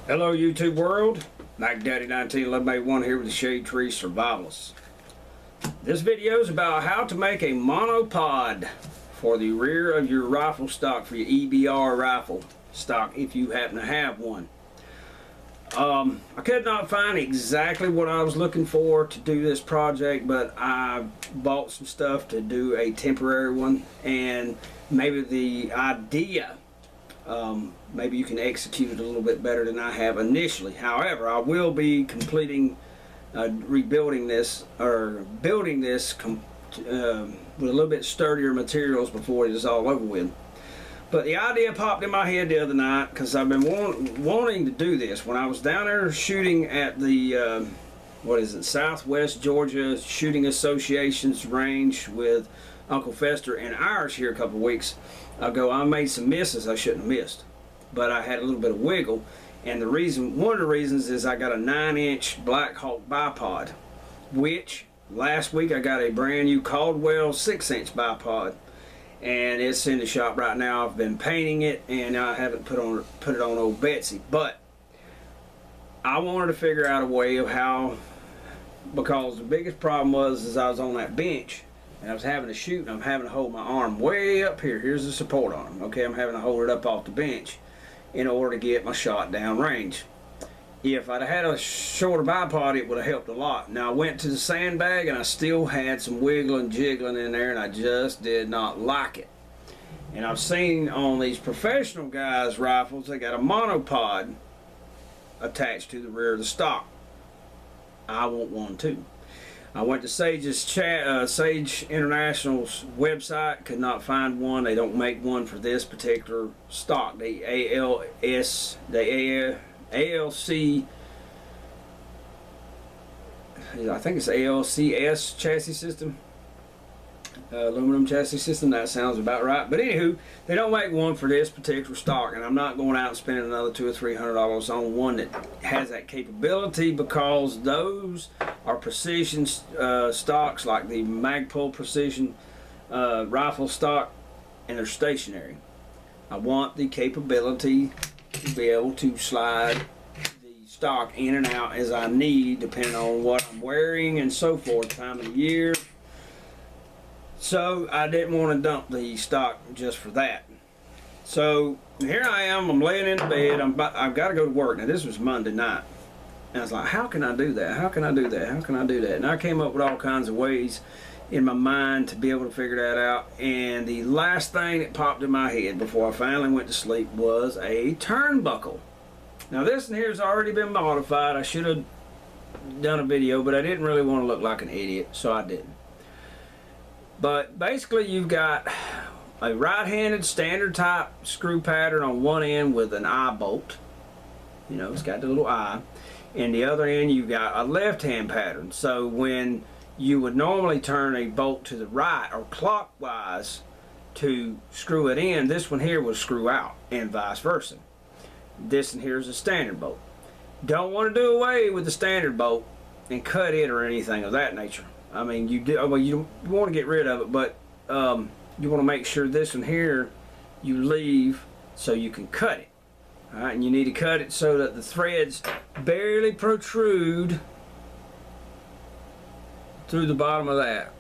Hello YouTube world, Mac Daddy 191181 here with the Shade Tree Survivalists. This video is about how to make a monopod for the rear of your rifle stock, for your E.B.R rifle stock if you happen to have one. I could not find exactly what I was looking for to do this project, but I bought some stuff to do a temporary one, and maybe the idea maybe you can execute it a little bit better than I have initially. However, I will be completing rebuilding this, or building this with a little bit sturdier materials before it is all over with. But the idea popped in my head the other night because I've been wanting to do this. When I was down there shooting at the Southwest Georgia Shooting Association's range with Uncle Fester and Irish here a couple of weeks ago, I made some misses I shouldn't have missed, but I had a little bit of wiggle, and one of the reasons is I got a 9-inch Black Hawk bipod, which last week I got a brand new Caldwell 6-inch bipod, and it's in the shop right now. I've been painting it, and I haven't put it on Ole Betsy, but I wanted to figure out a way of how, because the biggest problem was I was on that bench and I was having to shoot, and I'm having to hold my arm way up here. Here's the support arm. Okay, I'm having to hold it up off the bench in order to get my shot down range. If I'd had a shorter bipod, it would have helped a lot. Now I went to the sandbag and I still had some wiggling, jiggling in there, and I just did not like it. And I've seen on these professional guys' rifles, they got a monopod attached to the rear of the stock. I want one too. I went to Sage International's website, could not find one. They don't make one for this particular stock. The ALCS, I think it's ALCS chassis system, aluminum chassis system. That sounds about right. But anywho, they don't make one for this particular stock, and I'm not going out and spending another $200 or $300 on one that has that capability, because those are precision stocks, like the Magpul precision rifle stock, and they're stationary. I want the capability to be able to slide the stock in and out as I need, depending on what I'm wearing and so forth, time of the year. So I didn't want to dump the stock just for that. So here I am, I'm laying in bed, I've got to go to work. Now this was Monday night, and I was like, how can I do that? How can I do that? How can I do that? And I came up with all kinds of ways in my mind to be able to figure that out, and the last thing that popped in my head before I finally went to sleep was a turnbuckle. Now this one here has already been modified. I should have done a video, but I didn't really want to look like an idiot, so I didn't. But basically you've got a right-handed standard type screw pattern on one end with an eye bolt. You know, it's got the little eye. And the other end you've got a left-hand pattern. So when you would normally turn a bolt to the right or clockwise to screw it in, this one here would screw out, and vice versa. This one here is a standard bolt. Don't want to do away with the standard bolt and cut it or anything of that nature. I mean, you want to get rid of it, but you want to make sure this one here you leave so you can cut it. Alright, and you need to cut it so that the threads barely protrude through the bottom of that.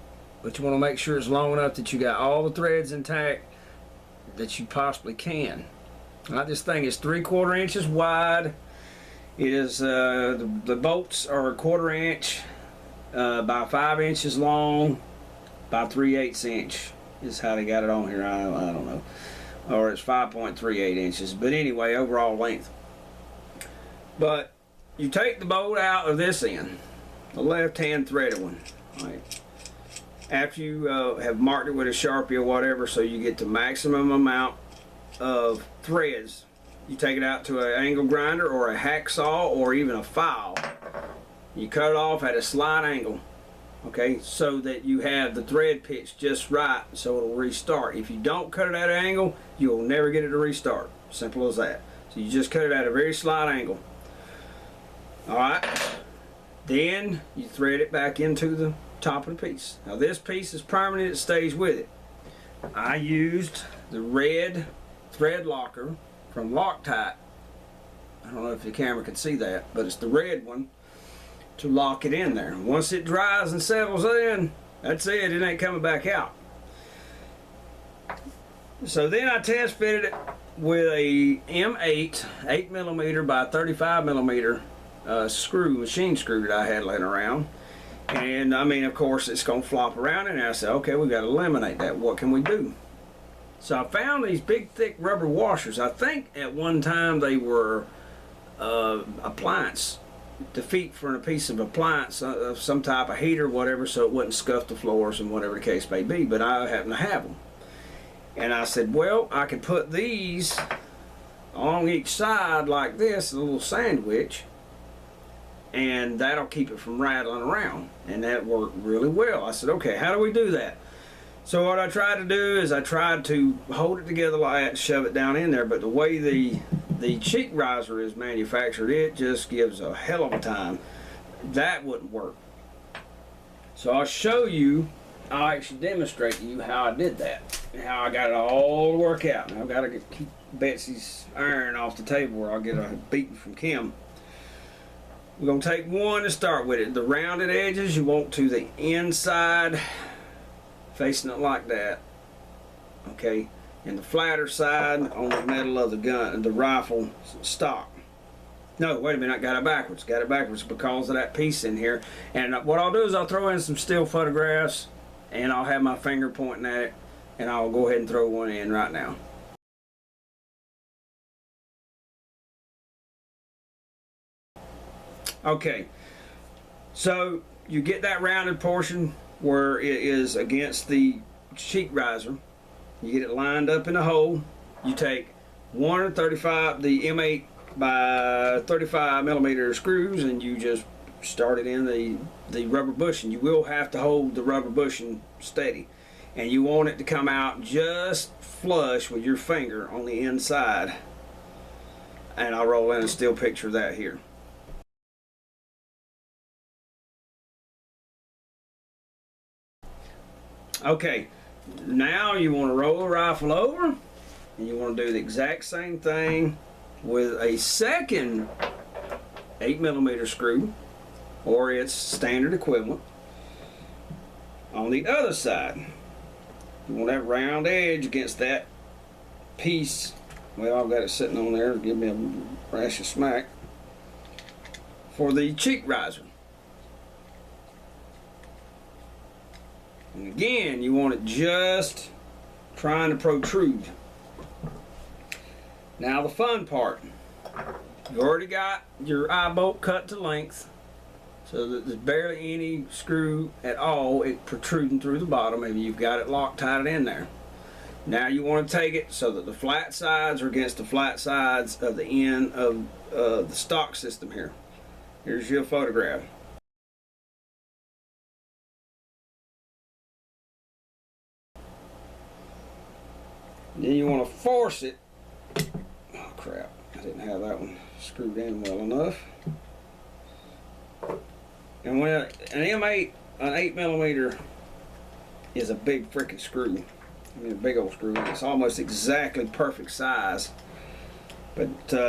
But you want to make sure it's long enough that you got all the threads intact that you possibly can. Alright, this thing is 3/4 inches wide. It is the bolts are 1/4 inch by 5 inches long by 3/8 inch is how they got it on here. I don't know, or it's 5.38 inches, but anyway, overall length. But you take the bolt out of this end, the left hand threaded one, right, after you have marked it with a Sharpie or whatever, so you get the maximum amount of threads. You take it out to an angle grinder or a hacksaw or even a file. You cut it off at a slight angle, okay, so that you have the thread pitch just right so it'll restart. If you don't cut it at an angle, you'll never get it to restart. Simple as that. So you just cut it at a very slight angle. Alright, then you thread it back into the top of the piece. Now this piece is permanent, it stays with it. I used the red thread locker from Loctite I don't know if the camera can see that, but it's the red one to lock it in there. Once it dries and settles in, that's it. It ain't coming back out. So then I test fitted it with a M8 8mm by 35mm screw, machine screw that I had laying around. And I mean, of course, it's going to flop around, and I said, okay, we got to eliminate that. What can we do? So I found these big, thick rubber washers. I think at one time they were appliance defeat for a piece of appliance, some type of heater, whatever, so it wouldn't scuff the floors and whatever the case may be. But I happen to have them, and I said, well, I could put these along each side like this, a little sandwich, and that'll keep it from rattling around. And that worked really well. I said, okay, how do we do that? So what I tried to do is I tried to hold it together like that, shove it down in there, but the way the cheek riser is manufactured, it just gives a hell of a time. That wouldn't work. So I'll show you, I'll actually demonstrate to you how I did that, and how I got it all to work out. Now I've got to keep Betsy's iron off the table or I'll get a beating from Kim. We're going to take one to start with it. The rounded edges you want to the inside, facing it like that, okay, and the flatter side on the metal of the gun, the rifle stock. No, wait a minute, I got it backwards. Got it backwards because of that piece in here. And what I'll do is I'll throw in some still photographs, and I'll have my finger pointing at it, and I'll go ahead and throw one in right now. Okay, so you get that rounded portion where it is against the cheek riser. You get it lined up in a hole. You take one of the M8 by 35mm screws, and you just start it in the rubber bushing. You will have to hold the rubber bushing steady, and you want it to come out just flush with your finger on the inside. And I'll roll in a still picture of that here. Okay, now you want to roll the rifle over, and you want to do the exact same thing with a second 8mm screw, or its standard equivalent, on the other side. You want that round edge against that piece. Well, I've got it sitting on there to give me a rash of smack for the cheek riser. And again, you want it just trying to protrude. Now the fun part. You already got your eye bolt cut to length, so that there's barely any screw at all protruding through the bottom. Maybe you've got it Loctited in there. Now you want to take it so that the flat sides are against the flat sides of the end of the stock system here. Here's your photograph. Then you want to force it. Oh crap, I didn't have that one screwed in well enough. And when an M8, an 8mm is a big freaking screw. I mean a big old screw. It's almost exactly perfect size. But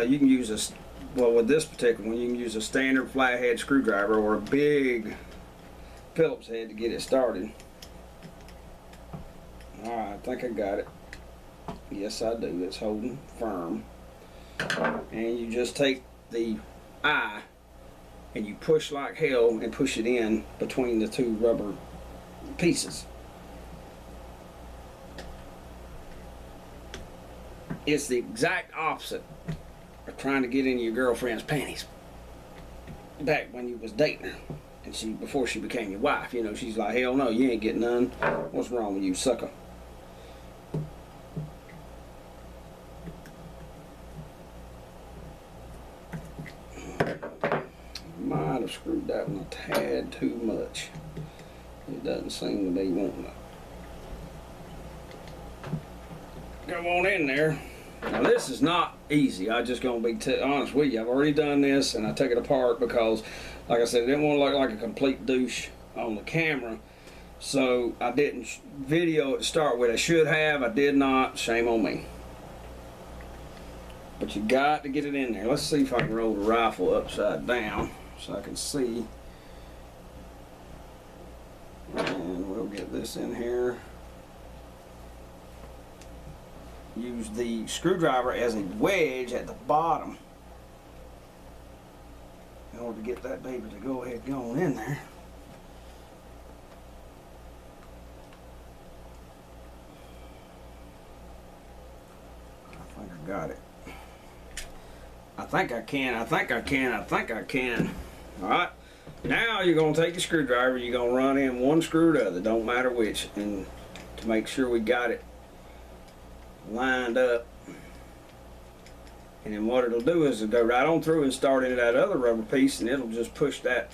you can use a, well with this particular one, you can use a standard flathead screwdriver or a big Phillips head to get it started. Alright, I think I got it. Yes, I do. It's holding firm. And you just take the eye and you push like hell and push it in between the two rubber pieces. It's the exact opposite of trying to get into your girlfriend's panties back when you was dating her. And before she became your wife, you know, she's like, hell no, you ain't getting none. What's wrong with you, sucker? Might have screwed that one a tad too much. It doesn't seem to be wanting to go on in there. Now this is not easy. I'm just going to be honest with you. I've already done this and I took it apart because, like I said, I didn't want to look like a complete douche on the camera. So I didn't video it to start with. I should have. I did not. Shame on me. but you got to get it in there. Let's see if I can roll the rifle upside down so I can see. And we'll get this in here. Use the screwdriver as a wedge at the bottom in order to get that baby to go ahead and go in there. I think I got it. I think I can. Alright, now you're going to take your screwdriver, you're going to run in one screw or the other, don't matter which, and to make sure we got it lined up. And then what it'll do is it'll go right on through and start into that other rubber piece, and it'll just push that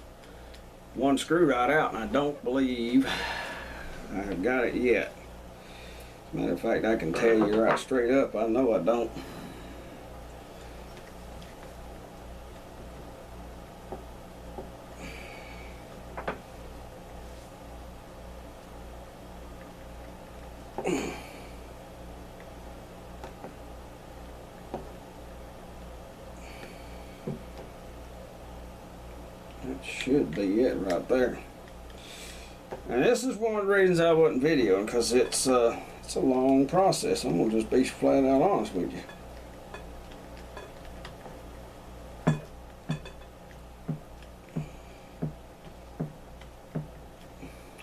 one screw right out. And I don't believe I have got it yet. Matter of fact, I can tell you right straight up, I know I don't. That should be it right there. And this is one of the reasons I wasn't videoing, because it's a long process. I'm gonna just be flat out honest with you.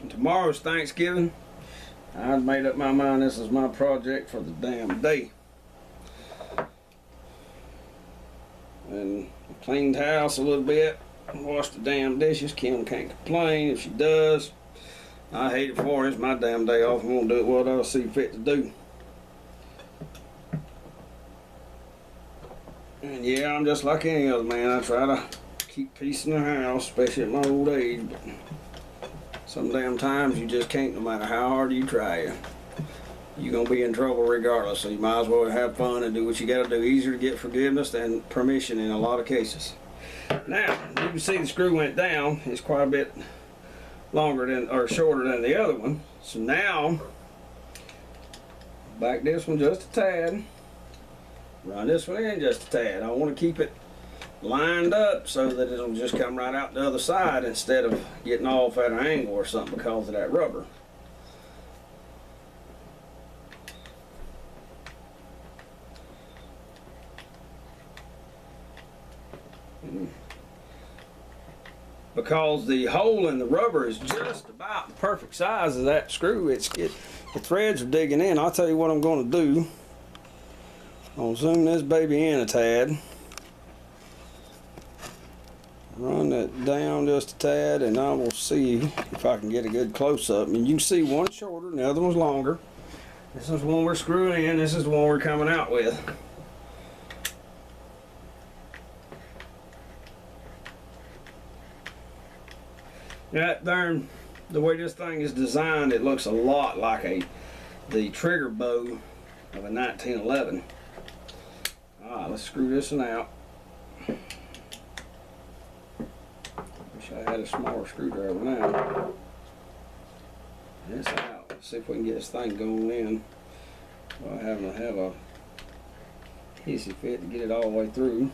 And tomorrow's Thanksgiving. I've made up my mind this is my project for the damn day. And I cleaned the house a little bit. Washed the damn dishes. Kim can't complain if she does. I hate it for her. It's my damn day off. I'm gonna do it what I see fit to do. And yeah, I'm just like any other man. I try to keep peace in the house, especially at my old age. But some damn times you just can't, no matter how hard you try. You're gonna be in trouble regardless. So you might as well have fun and do what you gotta do. Easier to get forgiveness than permission in a lot of cases. Now, you can see the screw went down. It's quite a bit longer than, or shorter than the other one. So now, back this one just a tad. Run this one in just a tad. I want to keep it lined up so that it'll just come right out the other side instead of getting off at an angle or something because of that rubber. Because the hole in the rubber is just about the perfect size of that screw, the threads are digging in. I'll tell you what I'm going to do. I'll zoom this baby in a tad. Run that down just a tad, and I will see if I can get a good close-up. And you can see one's shorter and the other one's longer. This is the one we're screwing in. This is the one we're coming out with. That darn, the way this thing is designed, it looks a lot like the trigger bow of a 1911. Alright, let's screw this one out. Wish I had a smaller screwdriver now. This out. Let's see if we can get this thing going in without having to have a hissy fit to get it all the way through.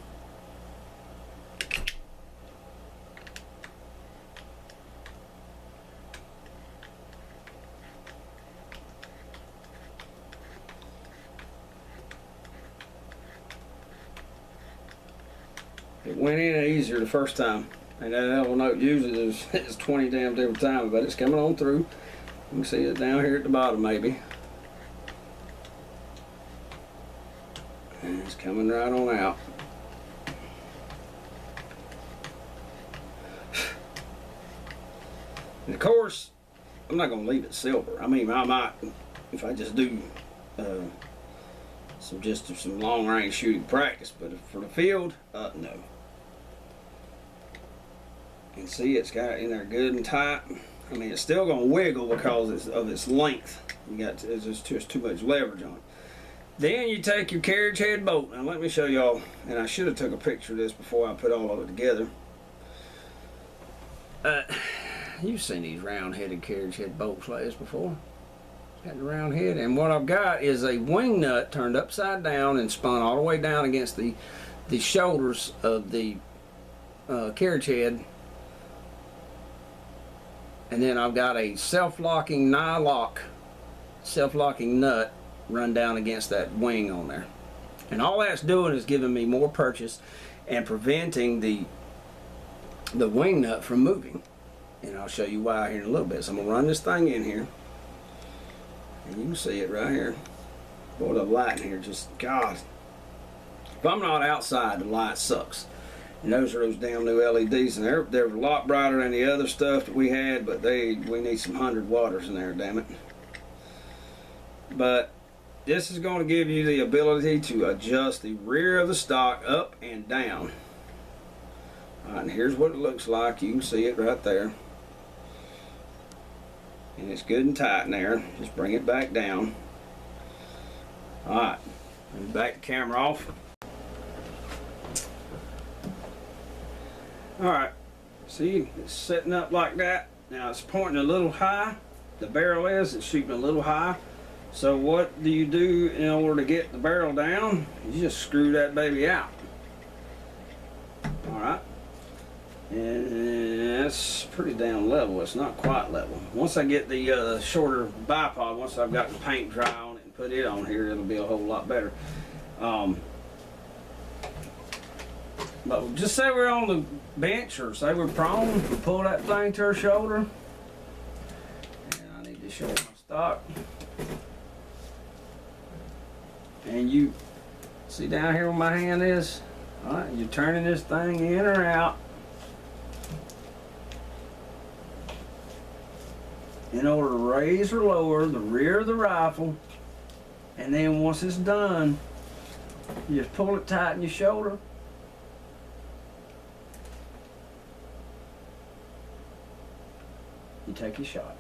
It went in easier the first time, and that little note usually is 20 damn different times, but it's coming on through. You can see it down here at the bottom maybe. And it's coming right on out. And of course, I'm not going to leave it silver. I mean, I might, if I just do some long range shooting practice, but for the field, no. You can see it's got it in there good and tight. I mean, it's still going to wiggle because of its length. There's just too much leverage on it. Then you take your carriage head bolt. Now let me show y'all, and I should have took a picture of this before I put all of it together. You've seen these round-headed carriage head bolts like this before. Got the round head, and what I've got is a wing nut turned upside down and spun all the way down against the shoulders of the carriage head. And then I've got a self-locking nylock, self-locking nut run down against that wing on there. And all that's doing is giving me more purchase and preventing the wing nut from moving. And I'll show you why here in a little bit. So I'm going to run this thing in here. And you can see it right here. Boy, the light in here just, God. If I'm not outside, the light sucks. And those are those damn new LEDs, and they're a lot brighter than the other stuff that we had, but we need some 100 watters in there, damn it. But this is going to give you the ability to adjust the rear of the stock up and down. Alright, and here's what it looks like. You can see it right there. And it's good and tight in there. Just bring it back down. Alright, back the camera off. Alright, see, it's setting up like that. Now it's pointing a little high. The barrel is, it's shooting a little high. So what do you do in order to get the barrel down? You just screw that baby out. Alright. And that's pretty down level. It's not quite level. Once I get the shorter bipod, once I've got the paint dry on it and put it on here, it'll be a whole lot better. But just say we're on the bench, or say we're prone, we pull that thing to our shoulder. And I need to show my stock. And you see down here where my hand is? Alright, you're turning this thing in or out in order to raise or lower the rear of the rifle. And then once it's done, you just pull it tight in your shoulder. You take your shot.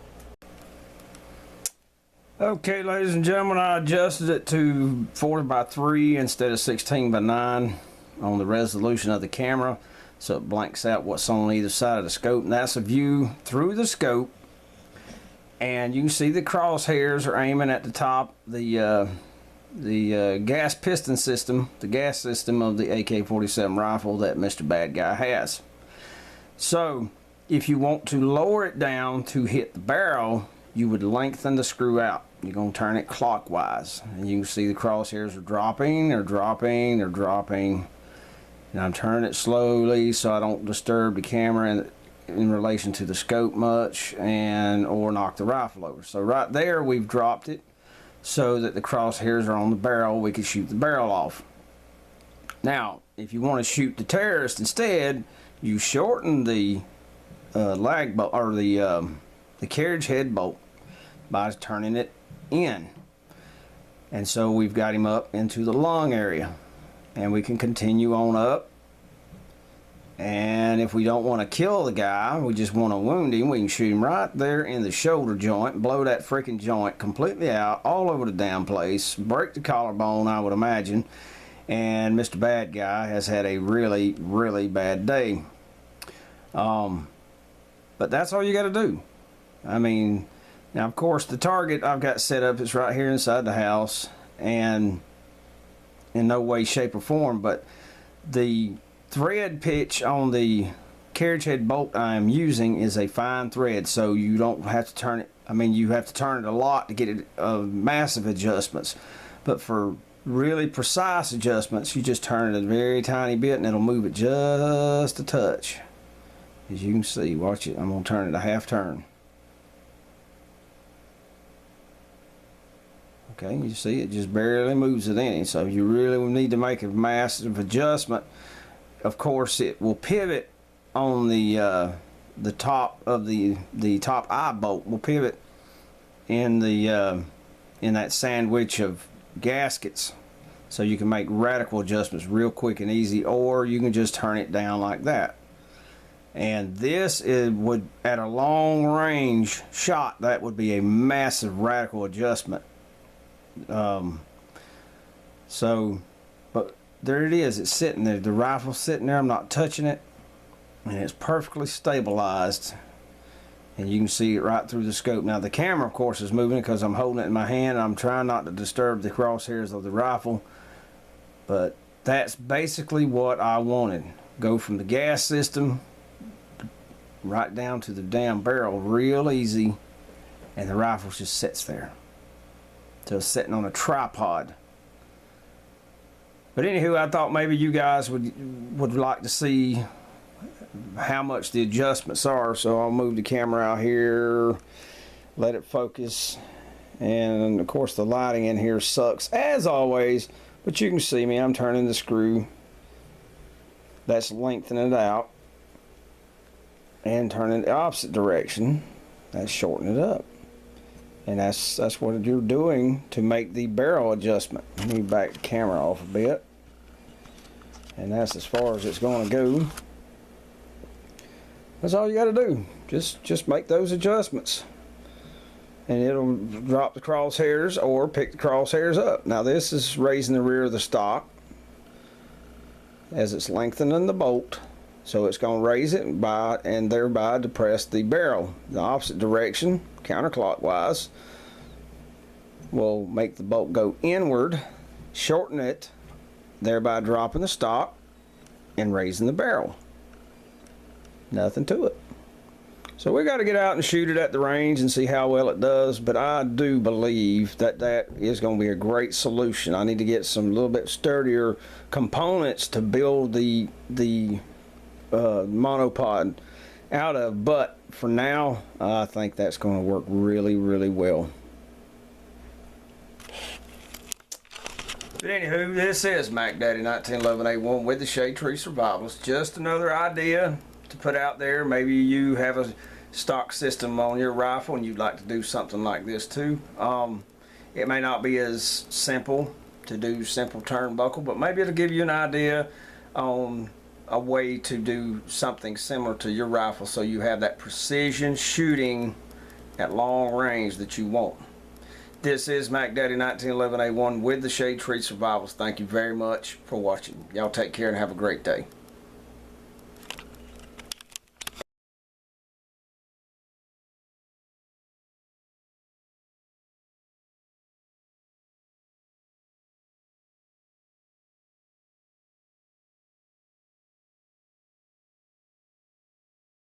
Okay, ladies and gentlemen, I adjusted it to 40x3 instead of 16x9 on the resolution of the camera, so it blanks out what's on either side of the scope, and that's a view through the scope. And you can see the crosshairs are aiming at the top, the gas piston system, the gas system of the AK-47 rifle that Mr. Bad Guy has. So if you want to lower it down to hit the barrel, you would lengthen the screw out. You're going to turn it clockwise, and you can see the crosshairs are dropping, they're dropping, they're dropping. And I'm turning it slowly so I don't disturb the camera in relation to the scope much, and or knock the rifle over. So right there we've dropped it so that the crosshairs are on the barrel. We could shoot the barrel off. Now if you want to shoot the terrorist instead, you shorten the lag bolt, or the carriage head bolt, by turning it in. And so we've got him up into the lung area, and we can continue on up. And if we don't want to kill the guy, we just want to wound him, we can shoot him right there in the shoulder joint, blow that freaking joint completely out all over the damn place, break the collarbone, I would imagine. And Mr. Bad Guy has had a really, really bad day. But that's all you got to do. I mean, now of course the target I've got set up is right here inside the house, and in no way, shape, or form, but the thread pitch on the carriage head bolt I am using is a fine thread, so you don't have to turn it. I mean, you have to turn it a lot to get it massive adjustments, but for really precise adjustments, you just turn it a very tiny bit and it'll move it just a touch. As you can see, watch it, I'm going to turn it a half turn. Okay, you see it just barely moves it in. So you really need to make a massive adjustment. Of course, it will pivot on the top of the top eye bolt will pivot in that sandwich of gaskets. So you can make radical adjustments real quick and easy, or you can just turn it down like that. And this would, at a long range shot, that would be a massive radical adjustment. But there it is, it's sitting there, the rifle's sitting there, I'm not touching it, and it's perfectly stabilized. and you can see it right through the scope. Now the camera of course is moving because I'm holding it in my hand. I'm trying not to disturb the crosshairs of the rifle, but that's basically what I wanted. Go from the gas system right down to the damn barrel real easy, and the rifle just sits there. So it's sitting on a tripod. But anywho, I thought maybe you guys would like to see how much the adjustments are, so I'll move the camera out here, let it focus, and of course the lighting in here sucks as always, but you can see me, I'm turning the screw, that's lengthening it out, and turning the opposite direction, that's shortening it up. And that's what you're doing to make the barrel adjustment. Let me back the camera off a bit. And that's as far as it's going to go. That's all you got to do. Just make those adjustments. And it'll drop the crosshairs or pick the crosshairs up. Now this is raising the rear of the stock as it's lengthening the bolt. So it's going to raise it by and thereby depress the barrel. The opposite direction, counterclockwise, will make the bolt go inward, shorten it, thereby dropping the stock and raising the barrel. Nothing to it. So we got to get out and shoot it at the range and see how well it does, but I do believe that that is going to be a great solution. I need to get some little bit sturdier components to build the monopod out of, but for now I think that's going to work really well. But anywho, this is Mac Daddy 1911A1 with the Shade Tree Survivalist. Just another idea to put out there. Maybe you have a stock system on your rifle and you'd like to do something like this too. It may not be as simple to do simple turnbuckle, but maybe it'll give you an idea on a way to do something similar to your rifle so you have that precision shooting at long range that you want. This is Mac Daddy 1911A1 with the Shade Tree Survivalist. Thank you very much for watching. Y'all take care and have a great day.